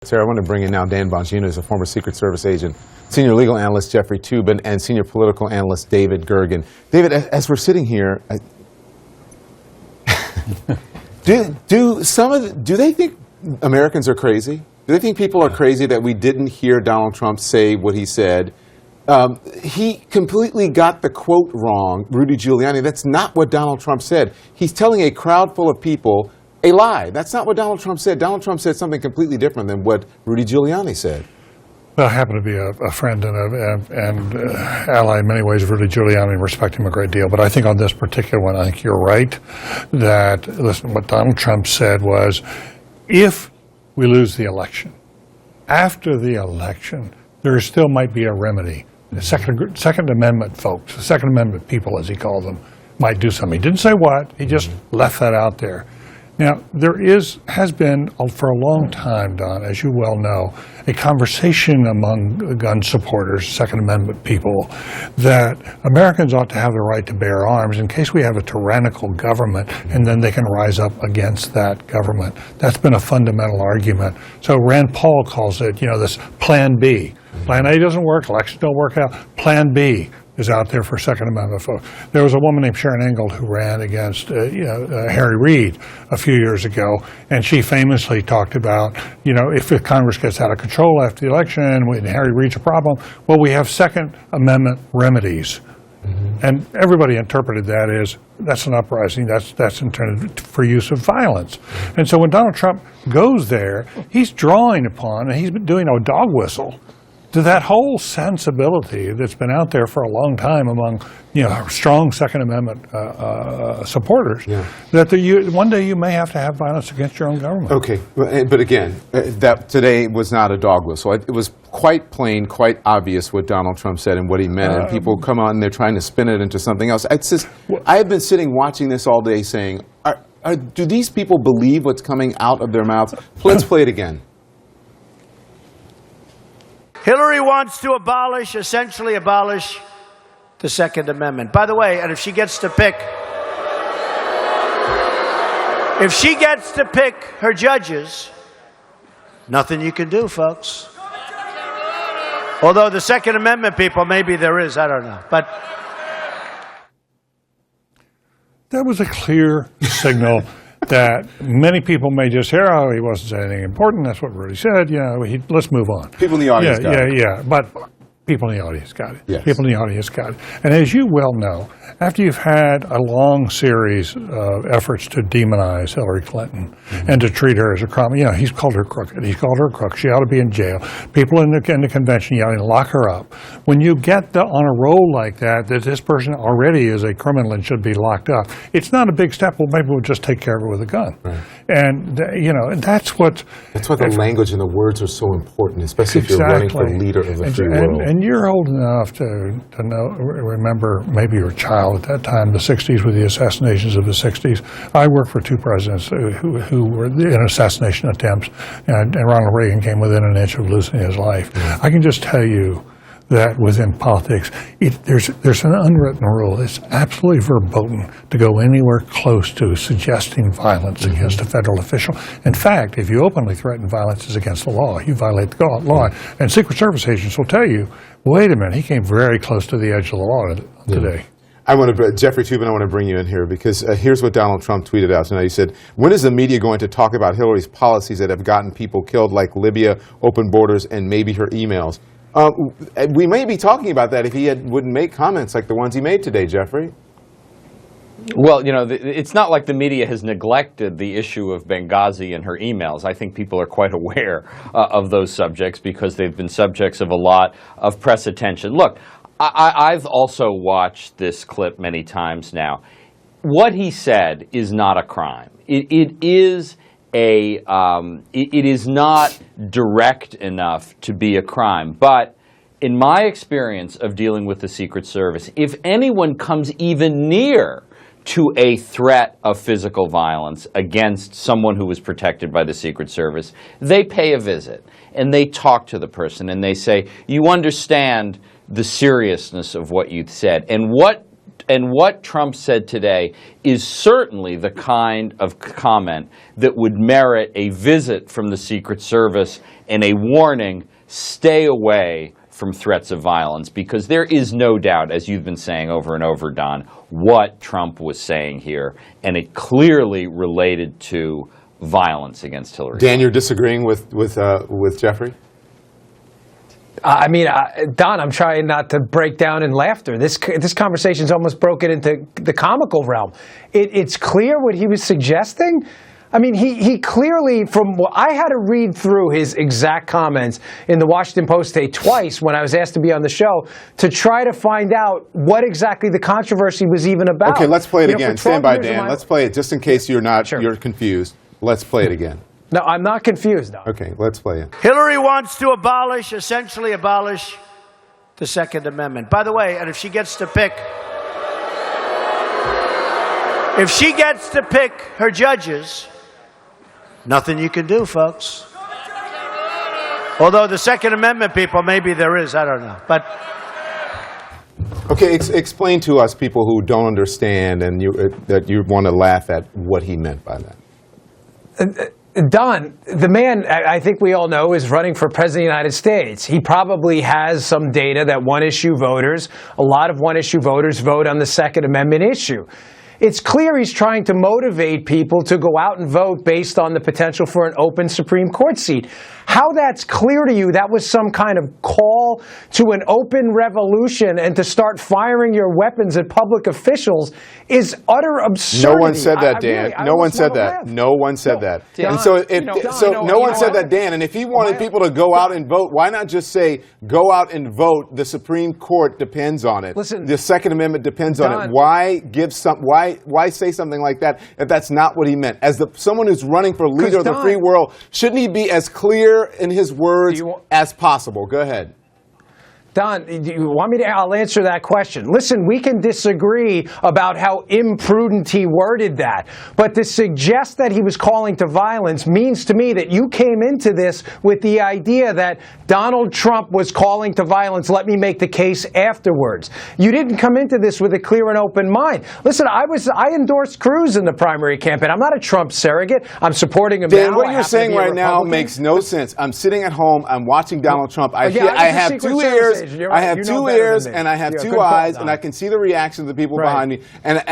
Sarah, I want to bring in now Dan Bongino, who's a former Secret Service agent, senior legal analyst Jeffrey Toobin, and senior political analyst David Gergen. David, as we're sitting here, do they think Americans are crazy? Do they think people are crazy that we didn't hear Donald Trump say what he said? He completely got the quote wrong, Rudy Giuliani. That's not what Donald Trump said. He's telling a crowd full of people a lie. That's not what Donald Trump said. Donald Trump said something completely different than what Rudy Giuliani said. Well, I happen to be a friend and ally in many ways of Rudy Giuliani and respect him a great deal. But I think on this particular one, I think you're right that, listen, what Donald Trump said was, if we lose the election, after the election, there still might be a remedy. The Second Amendment folks, the Second Amendment people, as he called them, might do something. He didn't say what. He just left that out there. Now, there has been, for a long time, Don, as you well know, a conversation among gun supporters, Second Amendment people, that Americans ought to have the right to bear arms in case we have a tyrannical government, and then they can rise up against that government. That's been a fundamental argument. So Rand Paul calls it, this Plan B. Plan A doesn't work, elections don't work out. Plan B is out there for Second Amendment folks. There was a woman named Sharon Ingold who ran against Harry Reid a few years ago, and she famously talked about, if the Congress gets out of control after the election, when Harry Reid's a problem, well, we have Second Amendment remedies. And everybody interpreted that as, that's an uprising, that's intended for use of violence. And so when Donald Trump goes there, he's drawing upon, and he's been doing a dog whistle to that whole sensibility that's been out there for a long time among, strong Second Amendment supporters, that one day you may have to have violence against your own government. Okay, but again, that today was not a dog whistle. It was quite plain, quite obvious what Donald Trump said and what he meant, and people come on and they're trying to spin it into something else. It's just, I have been sitting watching this all day saying, do these people believe what's coming out of their mouths? Let's play it again. Hillary wants to essentially abolish the Second Amendment. By the way, and if she gets to pick her judges, nothing you can do, folks. Although the Second Amendment people, maybe there is, I don't know. But that was a clear signal that many people may just hear, oh, he wasn't saying anything important, that's what Rudy said, let's move on. People in the audience got it. Yeah, but people in the audience got it. Yes. People in the audience got it. And as you well know, after you've had a long series of efforts to demonize Hillary Clinton and to treat her as a criminal, he's called her crooked. He's called her a crook. She ought to be in jail. People in the convention yelling, lock her up. When you get on a roll like that this person already is a criminal and should be locked up, it's not a big step. Well, maybe we'll just take care of it with a gun. Right. And, and that's what... That's why the language and the words are so important, especially if you're running for leader of the free world. And you're old enough to remember, maybe your child at that time, the 60s, with the assassinations of the 60s. I worked for two presidents who were in assassination attempts, and Ronald Reagan came within an inch of losing his life. I can just tell you that within politics, there's an unwritten rule. It's absolutely verboten to go anywhere close to suggesting violence against a federal official. In fact, if you openly threaten violence is against the law, you violate the law. And Secret Service agents will tell you, wait a minute, he came very close to the edge of the law today. Jeffrey Toobin, I want to bring you in here because here's what Donald Trump tweeted out tonight. He said, when is the media going to talk about Hillary's policies that have gotten people killed like Libya, open borders, and maybe her emails? We may be talking about that if he wouldn't make comments like the ones he made today, Jeffrey. Well, it's not like the media has neglected the issue of Benghazi and her emails. I think people are quite aware of those subjects because they've been subjects of a lot of press attention. Look, I've also watched this clip many times now. What he said is not a crime. It is not direct enough to be a crime. But in my experience of dealing with the Secret Service, if anyone comes even near to a threat of physical violence against someone who was protected by the Secret Service, they pay a visit and they talk to the person and they say, you understand the seriousness of what you said. And what what Trump said today is certainly the kind of comment that would merit a visit from the Secret Service and a warning, stay away from threats of violence, because there is no doubt, as you've been saying over and over, Don, what Trump was saying here, and it clearly related to violence against Hillary. Dan, you're disagreeing with Jeffrey? I mean, Don, I'm trying not to break down in laughter. This conversation's almost broken into the comical realm. It's clear what he was suggesting. I mean, he clearly, from what I had to read through his exact comments in the Washington Post today twice when I was asked to be on the show to try to find out what exactly the controversy was even about. Okay, let's play it again. For Stand by, 12 years of Dan. my- Let's play it just in case Sure. you're confused. Let's play it again. No, I'm not confused, Don. Okay, let's play it. Hillary wants to essentially abolish the Second Amendment. By the way, and if she gets to pick her judges, nothing you can do, folks. Although the Second Amendment people, maybe there is, I don't know. But Okay, explain to us, people who don't understand and that you want to laugh at, what he meant by that. Don, the man, I think we all know, is running for president of the United States. He probably has some data that a lot of one-issue voters vote on the Second Amendment issue. It's clear he's trying to motivate people to go out and vote based on the potential for an open Supreme Court seat. How that's clear to you, that was some kind of call to an open revolution and to start firing your weapons at public officials, is utter absurdity. No one said that, Dan. No one said that. No one said that. And so no one said that, Dan. And if he wanted people to go out and vote, why not just say, go out and vote? The Supreme Court depends on it. Listen, the Second Amendment depends on it. Why say something like that if that's not what he meant? As someone who's running for leader of the free world, shouldn't he be as clear in his words as possible? Go ahead. Don, do you want me to? I'll answer that question. Listen, we can disagree about how imprudent he worded that, but to suggest that he was calling to violence means to me that you came into this with the idea that Donald Trump was calling to violence. Let me make the case afterwards. You didn't come into this with a clear and open mind. Listen, I endorsed Cruz in the primary campaign. I'm not a Trump surrogate. I'm supporting him now. Dan, what you're saying right now makes no sense. I'm sitting at home. I'm watching Donald Trump. I have 2 ears. Right. I have 2 ears and I have 2 eyes, and I can see the reaction of the people behind me. And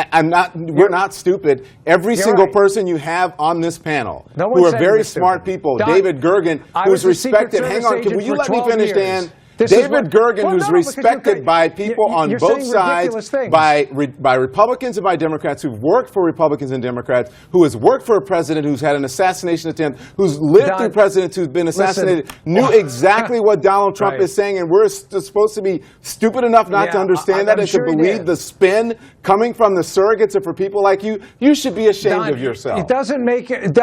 we're not stupid. Every single person you have on this panel, who are very smart people, David Gergen, who's respected. Hang on, will you let me finish, Dan? David Gergen, who's respected by people on both sides, by Republicans and by Democrats, who've worked for Republicans and Democrats, who has worked for a president who's had an assassination attempt, who's lived through presidents who've been assassinated, knew exactly what Donald Trump is saying, and we're supposed to be stupid enough not to understand that and to believe the spin coming from the surrogates and for people like you. You should be ashamed of yourself. It doesn't make it,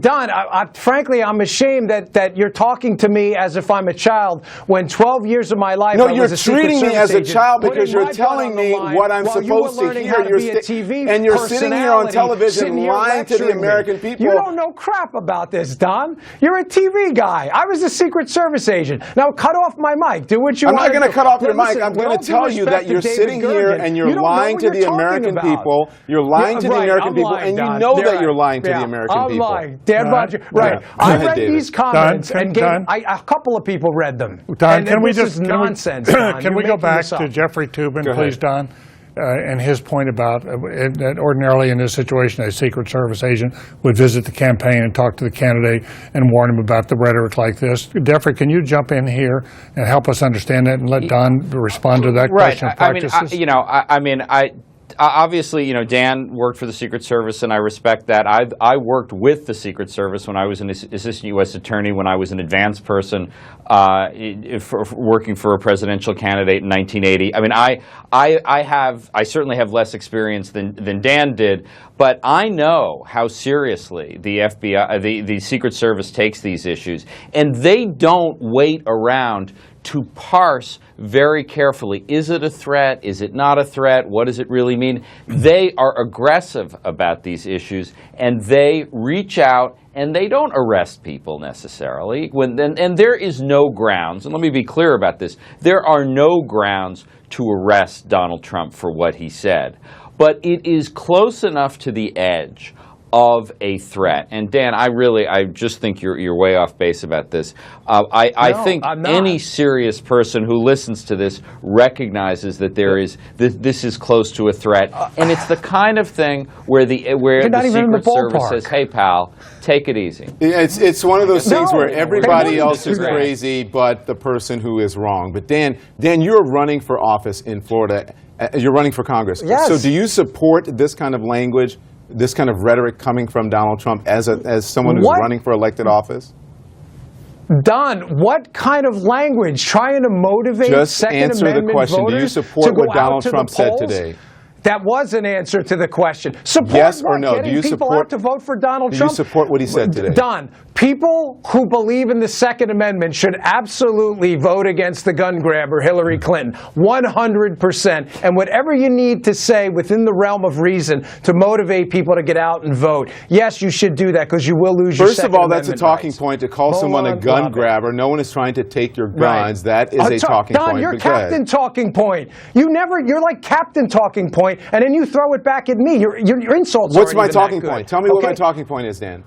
Don, frankly, I'm ashamed that you're talking to me as if I'm a child when 12 years of my life I you're was a treating me as a child because you're my telling me what I'm supposed to hear. And you're sitting here on television lying to the American people. You don't know crap about this, Don. You're a TV guy. I was a Secret Service agent. Now cut off my mic. Do what you want. I'm not going to cut off your mic. Listen, I'm going to tell you that you're sitting here and you're lying to the American people. You're lying to the American people, and you know that you're lying to the American people. I'm lying. Dan Bodger. Right. I read these comments and a couple of people read them. Don, can we just nonsense. Can we go back to Jeffrey Toobin, please, Don, and his point about that ordinarily in this situation, a Secret Service agent would visit the campaign and talk to the candidate and warn him about the rhetoric like this. Jeffrey, can you jump in here and help us understand that and let Don respond to that question of practices? Obviously, Dan worked for the Secret Service, and I respect that. I worked with the Secret Service when I was an assistant U.S. attorney, when I was an advanced person working for a presidential candidate in 1980. I mean, I certainly have less experience than Dan did, but I know how seriously the FBI, the Secret Service takes these issues, and they don't wait around to parse very carefully. Is it a threat? Is it not a threat? What does it really mean? They are aggressive about these issues, and they reach out, and they don't arrest people necessarily. And there is no grounds, and let me be clear about this, there are no grounds to arrest Donald Trump for what he said. But it is close enough to the edge of a threat. And Dan, I just think you're way off base about this. I think any serious person who listens to this recognizes that this is close to a threat, and it's the kind of thing where the Secret Service says, "Hey, pal, take it easy." It's one of those things where everybody else is crazy, but the person who is wrong. But Dan, you're running for office in Florida. You're running for Congress. Yes. So do you support this kind of language, this kind of rhetoric coming from Donald Trump as someone who's running for elected office? Don, what kind of language? Trying to motivate Just Second answer Amendment the question. voters Do you support what to go Donald out to Trump the said polls? today? That was an answer to the question. Support Yes or what? no? Getting Do you people support? out to vote for Donald Do Trump? you support what he said today? Don, people who believe in the Second Amendment should absolutely vote against the gun grabber Hillary Clinton, 100%. And whatever you need to say within the realm of reason to motivate people to get out and vote, yes, you should do that because you will lose your First Second of all, that's a Amendment talking rights. point to call Hold someone a on, gun Bob. grabber. No one is trying to take your Right. guns. That is a talking Don, point. you're But go ahead. Captain Talking Point. You're like Captain Talking Point, and then you throw it back at me. Your insults What's aren't my even talking that good. point? Tell me what my Okay? talking point is, Dan.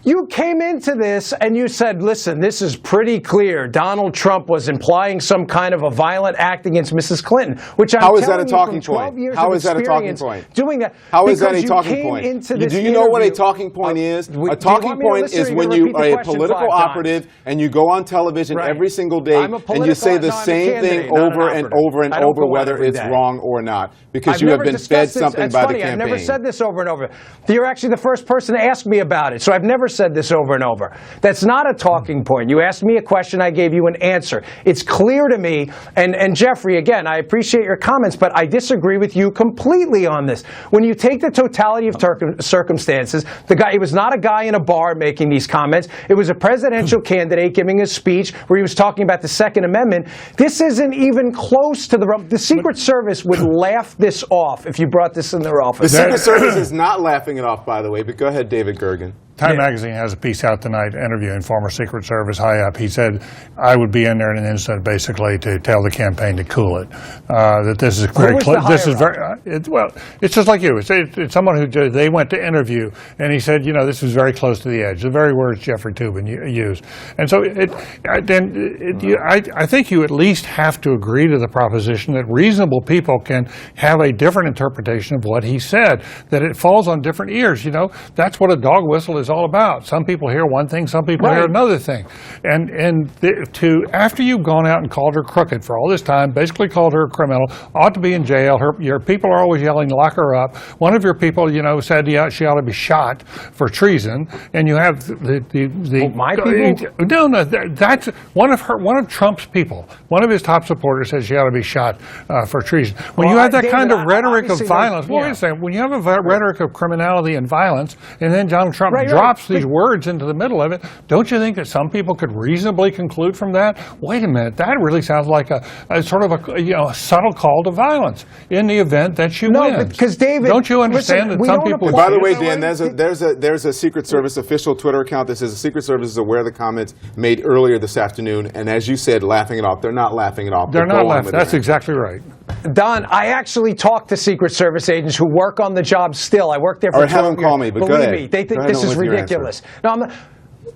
You came into this and you said, listen, this is pretty clear. Donald Trump was implying some kind of a violent act against Mrs. Clinton, which I'm How is that telling a you talking from 12 point? years How of is that a talking experience point? doing that. How is that a because you talking came point? into this Do you know what a interview- talking point is? do you A talking want me to point listen or is you when gonna you repeat the are a question political 5 times? operative and you go on television Right. every single day I'm a and you say political- the no, I'm a same candidate, thing not an over and operative. over and I don't over, go out whether every it's day. wrong or not, because I've you have never been discussed fed this. something It's by funny, the campaign. I've never said this over and over. You're actually the first person to ask me about it, so I've never said this over and over. That's not a talking point. You asked me a question, I gave you an answer. It's clear to me, and Jeffrey, again, I appreciate your comments, but I disagree with you completely on this. When you take the totality of circumstances, it was not a guy in a bar making these comments. It was a presidential candidate giving a speech where he was talking about the Second Amendment. This isn't even close to the Secret Service would laugh this off if you brought this in their The office. Secret Service is not laughing it off, by the way, but go ahead, David Gergen. Time Magazine has a piece out tonight interviewing former Secret Service high up. He said, I would be in there in an instant, basically, to tell the campaign to cool it. That this is very was clear. the This is higher very, it's just like you. It's someone who they went to interview, and he said, this is very close to the edge. The very words Jeffrey Toobin used. And so I think you at least have to agree to the proposition that reasonable people can have a different interpretation of what he said, that it falls on different ears. That's what a dog whistle is all about. Some people hear one thing, some people hear another thing. After you've gone out and called her crooked for all this time, basically called her a criminal, ought to be in jail. Your people are always yelling, lock her up. One of your people, said she ought to be shot for treason. And you have my people? No, that's one of Trump's people. One of his top supporters says she ought to be shot for treason. When you have that David, kind of rhetoric of obviously violence, yeah. wait a second. When you have a rhetoric of criminality and violence, and then Donald Trump drops these words into the middle of it, don't you think that some people could reasonably conclude from that, wait a minute, that really sounds like a sort of a subtle call to violence in the event that she wins? No, because David, don't you understand listen, that some people? And by the way, Dan, there's a Secret Service official Twitter account that says the Secret Service is aware of the comments made earlier this afternoon, and as you said, laughing it off. They're not laughing it off. They're not laughing. That's exactly right. Don, I actually talk to Secret Service agents who work on the job still. I worked there for 12 years. Or have them call me, but go ahead. Believe me, they think Go ahead this on is with your ridiculous. No, I'm not.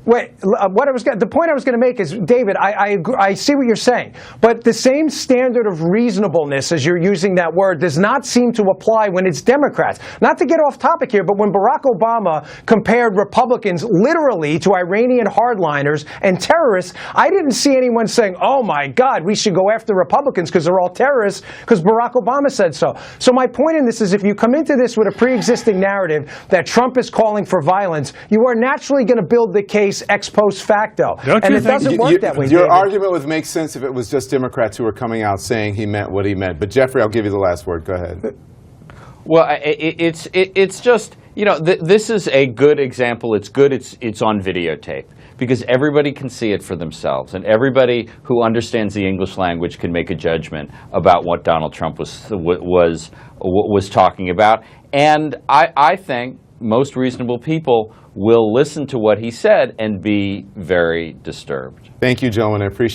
Wait, the point I was going to make is, David, I see what you're saying, but the same standard of reasonableness as you're using that word does not seem to apply when it's Democrats. Not to get off topic here, but when Barack Obama compared Republicans literally to Iranian hardliners and terrorists, I didn't see anyone saying, oh my God, we should go after Republicans because they're all terrorists, because Barack Obama said so. So my point in this is, if you come into this with a pre-existing narrative that Trump is calling for violence, you are naturally going to build the case ex post facto. And it doesn't work that way, Your David. argument would make sense if it was just Democrats who were coming out saying he meant what he meant. But Jeffrey, I'll give you the last word. Go ahead. Well, it's just You know, this is a good example. It's good it's on videotape because everybody can see it for themselves, and everybody who understands the English language can make a judgment about what Donald Trump was talking about. And I think most reasonable people will listen to what he said and be very disturbed. Thank you, gentlemen. I appreciate